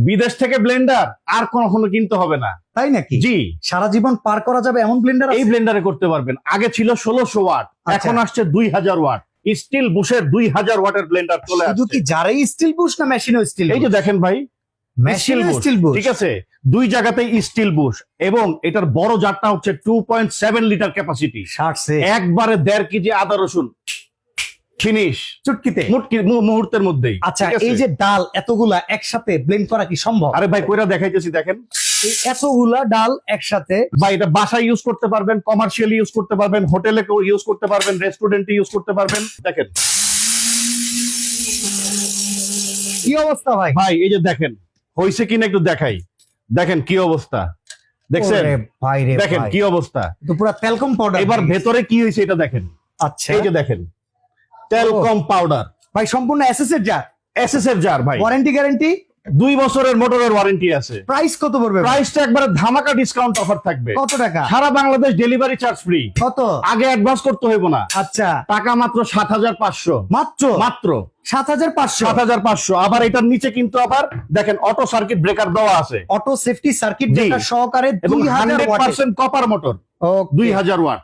বিদেশ থেকে ব্লেন্ডার আর কখনো কিনতে হবে না। তাই নাকি? জি, সারা জীবন পার করা যাবে এমন ব্লেন্ডার এই ব্লেন্ডারে করতে পারবেন। আগে ছিল 1600 ওয়াট, এখন আসছে 2000 ওয়াট। স্টিল বুশের 2000 ওয়াটের ব্লেন্ডার চলে শুধু কি আসছে। যারাই স্টিল বুশ না মেশিনও স্টিল? এই যে দেখেন ভাই, machine steel bush, still Bush. ঠিক আছে, দুই জায়গাতেই স্টিল বুশ এবং এটার বড় জারটা হচ্ছে 2.7 লিটার ক্যাপাসিটি। শার্টসে একবারে 1.5 কেজি আদা রসুন ফিনিশ চুটকিতে। মুহূর্তের মধ্যেই। আচ্ছা, ঠিক আছে? এই যে ডাল এতগুলা একসাথে ব্লেন্ড করা কি সম্ভব? আরে ভাই কইরা দেখাইতেছি, দেখেন এই এতগুলা ডাল একসাথে ভাই, এটা বাসায় ইউজ করতে পারবেন, কমার্শিয়ালি ইউজ করতে পারবেন, হোটেলে ইউজ করতে পারবেন, রেস্টুরেন্টে ইউজ করতে পারবেন। দেখেন কি অবস্থা ভাই? ভাই, এই যে দেখেন হইছে কিনা একটু দেখাই। দেখেন কি অবস্থা, দেখছেন? ওরে ভাই রে দেখেন ভাই, কি অবস্থা। তো পুরো তেলকম পাউডার। এবার ভেতরে কি হয়েছে এটা দেখেন। আচ্ছা এই যে দেখেন টেলকম পাউডার, ভাই, সম্পূর্ণ এসএস এর জার, এসএস এর জার ভাই। Warranty guarantee. 2 বছরের মোটরের ওয়ারেন্টি আছে। প্রাইস কত পড়বে? প্রাইসটা একবারে ধামাকা ডিসকাউন্ট অফার থাকবে। কত টাকা? সারা বাংলাদেশ ডেলিভারি চার্জ ফ্রি। কত? আগে অ্যাডভান্স করতে হইব না, আচ্ছা, টাকা মাত্র 7500। মাত্র মাত্র 7500। 7500। আবার এটার নিচে কিন্তু আবার দেখেন অটো সার্কিট ব্রেকার দেওয়া আছে অটো সেফটি সার্কিট জি। ব্রেকার সহকারে এবং 2000 ওয়াটের। 100% কপার মোটর, 2000 ওয়াট।